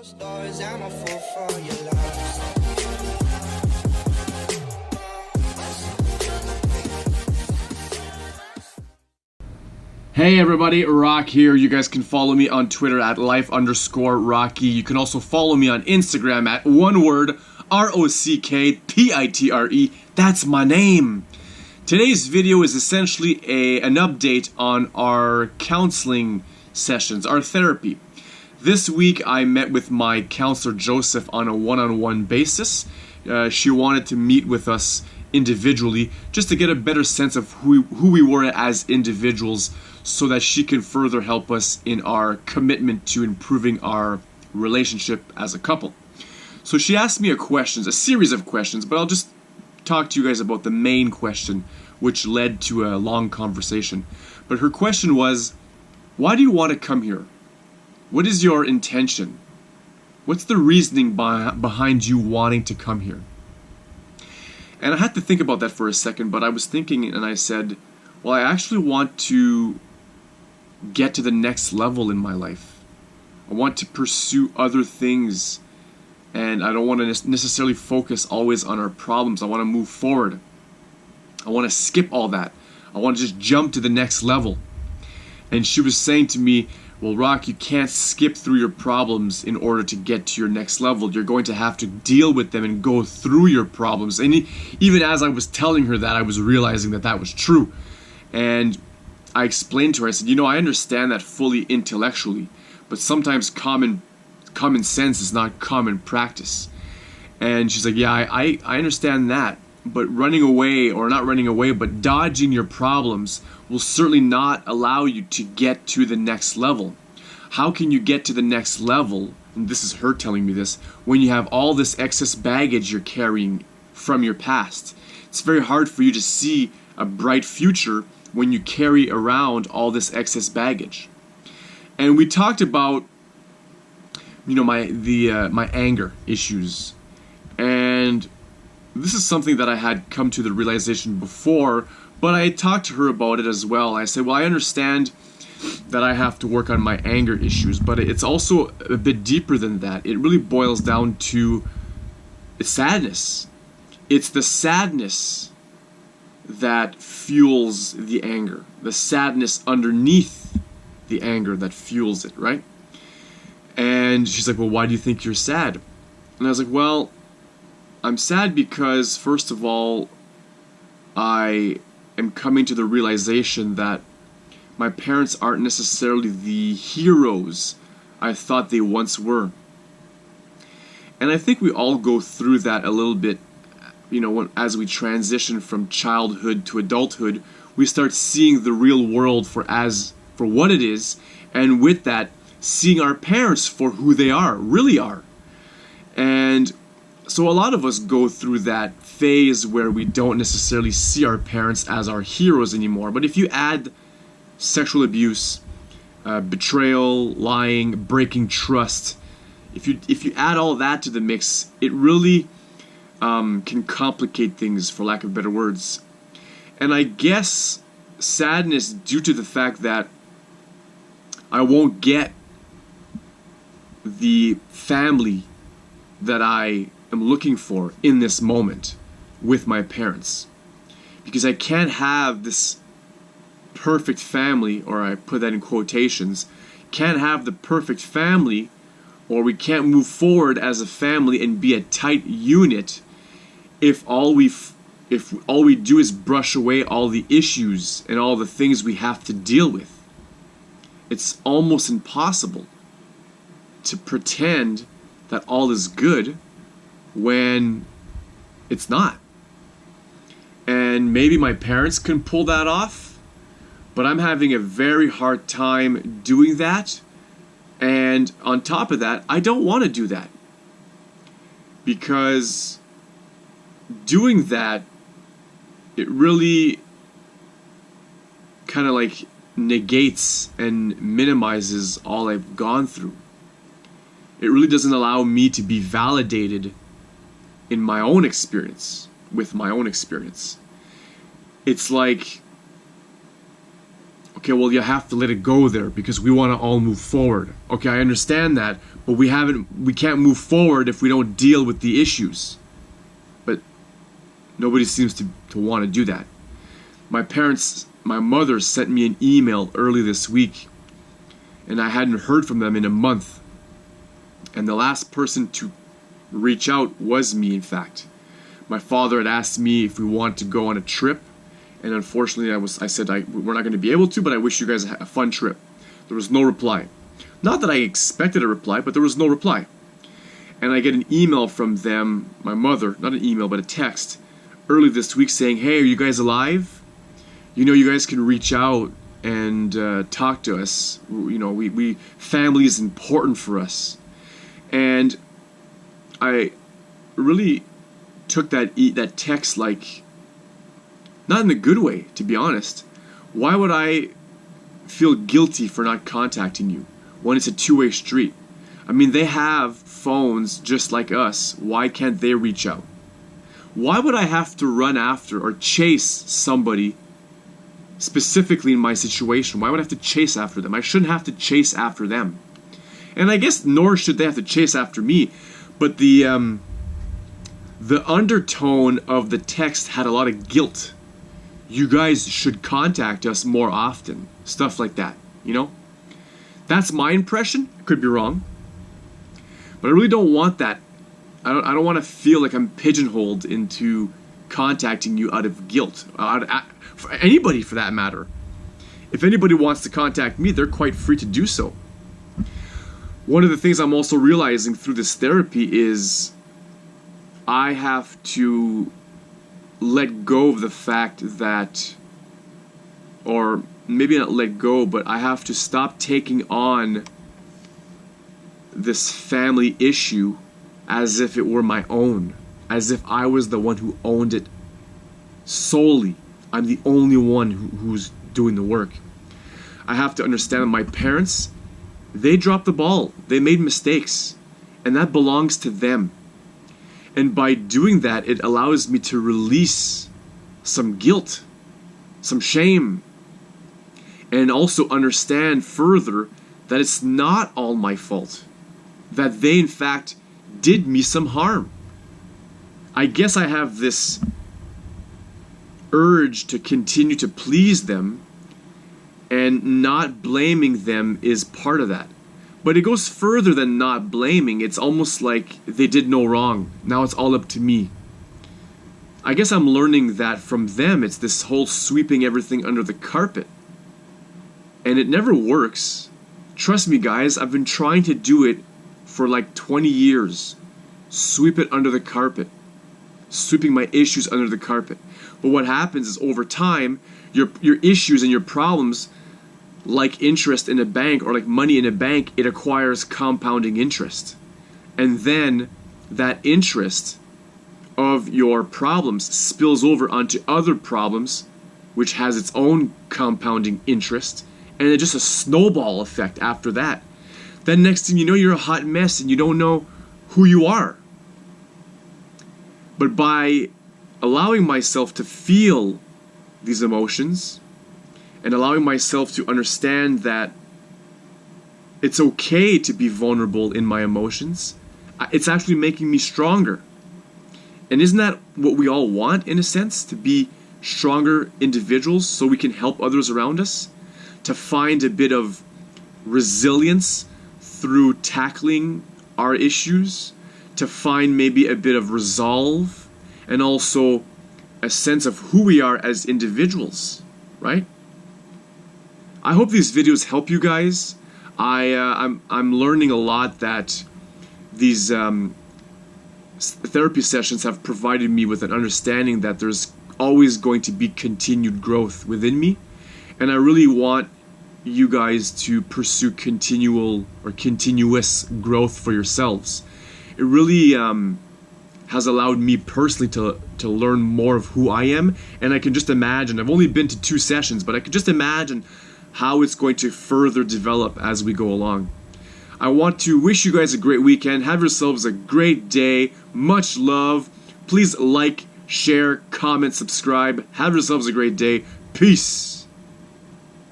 Stars, I'm a fool for your love. Hey everybody, Rock here. You guys can follow me on Twitter at life_Rocky. You can also follow me on Instagram at one word, ROCKPITRE. That's my name. Today's video is essentially an update on our counseling sessions, our therapy. This week I met with my counselor Joseph on a one-on-one basis. She wanted to meet with us individually just to get a better sense of who we were as individuals so that she can further help us in our commitment to improving our relationship as a couple. So she asked me a series of questions, but I'll just talk to you guys about the main question which led to a long conversation. But her question was, why do you want to come here? What is your intention? What's the reasoning behind you wanting to come here? And I had to think about that for a second, but I was thinking and I said, well, I actually want to get to the next level in my life. I want to pursue other things, and I don't want to necessarily focus always on our problems. I want to move forward. I want to skip all that. I want to just jump to the next level. And she was saying to me, well, Rock, you can't skip through your problems in order to get to your next level. You're going to have to deal with them and go through your problems. And even as I was telling her that, I was realizing that that was true. And I explained to her, I said, I understand that fully intellectually, but sometimes common sense is not common practice. And she's like, yeah, I understand that. But running away, or not running away, but dodging your problems will certainly not allow you to get to the next level. How can you get to the next level, and this is her telling me this, when you have all this excess baggage you're carrying from your past? It's very hard for you to see a bright future when you carry around all this excess baggage. And we talked about, my anger issues. And this is something that I had come to the realization before, but I talked to her about it as well. I said, well, I understand that I have to work on my anger issues, but it's also a bit deeper than that. It really boils down to sadness. It's the sadness that fuels the anger. The sadness underneath the anger that fuels it, right? And she's like, well, why do you think you're sad? And I was like, well, I'm sad because, first of all, I am coming to the realization that my parents aren't necessarily the heroes I thought they once were. And I think we all go through that a little bit, as we transition from childhood to adulthood. We start seeing the real world for what it is, and with that, seeing our parents for who they really are. And so a lot of us go through that phase where we don't necessarily see our parents as our heroes anymore. But if you add sexual abuse, betrayal, lying, breaking trust, if you add all that to the mix, it really can complicate things, for lack of better words. And I guess sadness due to the fact that I won't get the family that I am looking for in this moment with my parents, because I can't have this perfect family, or I put that in quotations, can't have the perfect family, or we can't move forward as a family and be a tight unit if all we do is brush away all the issues and all the things we have to deal with. It's almost impossible to pretend that all is good when it's not. And maybe my parents can pull that off, but I'm having a very hard time doing that. And on top of that, I don't want to do that, because doing that, it really kind of like negates and minimizes all I've gone through. It really doesn't allow me to be validated in my own experience, with my own experience. It's like Okay, well, you have to let it go there because we want to all move forward. Okay, I understand that, but we can't move forward if we don't deal with the issues. But nobody seems to want to do that. My mother sent me an email early this week, and I hadn't heard from them in a month. And the last person to reach out was me, in fact. My father had asked me if we wanted to go on a trip. And unfortunately, I said we're not going to be able to, but I wish you guys a fun trip. There was no reply. Not that I expected a reply, but there was no reply. And I get an email from them, my mother, not an email, but a text, early this week saying, hey, are you guys alive? You know, you guys can reach out and talk to us. You know, family is important for us. And I really took that text like, not in a good way, to be honest. Why would I feel guilty for not contacting you when it's a two-way street? I mean, they have phones just like us. Why can't they reach out? Why would I have to run after or chase somebody specifically in my situation? Why would I have to chase after them? I shouldn't have to chase after them. And I guess nor should they have to chase after me. But the undertone of the text had a lot of guilt. You guys should contact us more often. Stuff like that, you know? That's my impression. I could be wrong. But I really don't want that. I don't want to feel like I'm pigeonholed into contacting you out of guilt. For anybody, for that matter. If anybody wants to contact me, they're quite free to do so. One of the things I'm also realizing through this therapy is I have to let go of the fact that, or maybe not let go, but I have to stop taking on this family issue as if it were my own, as if I was the one who owned it solely. I'm the only one who's doing the work. I have to understand that my parents, they dropped the ball. They made mistakes, and that belongs to them. And by doing that, it allows me to release some guilt, some shame, and also understand further that it's not all my fault, that they in fact did me some harm. I guess I have this urge to continue to please them, and not blaming them is part of that. But it goes further than not blaming. It's almost like they did no wrong. Now it's all up to me. I guess I'm learning that from them. It's this whole sweeping everything under the carpet. And it never works. Trust me, guys, I've been trying to do it for like 20 years. Sweep it under the carpet. Sweeping my issues under the carpet. But what happens is over time, your issues and your problems, like interest in a bank or like money in a bank, it acquires compounding interest. And then that interest of your problems spills over onto other problems, which has its own compounding interest, and it's just a snowball effect after that. Then next thing you know, you're a hot mess and you don't know who you are. But by allowing myself to feel these emotions, and allowing myself to understand that it's okay to be vulnerable in my emotions, it's actually making me stronger. And isn't that what we all want, in a sense? To be stronger individuals so we can help others around us? To find a bit of resilience through tackling our issues? To find maybe a bit of resolve? And also a sense of who we are as individuals, right? I hope these videos help you guys. I'm learning a lot that these therapy sessions have provided me with an understanding that there's always going to be continued growth within me, and I really want you guys to pursue continual or continuous growth for yourselves. It really has allowed me personally to learn more of who I am, and I can just imagine, I've only been to 2 sessions, but I can just imagine how it's going to further develop as we go along. I want to wish you guys a great weekend. Have yourselves a great day. Much love. Please like, share, comment, subscribe. Have yourselves a great day. Peace.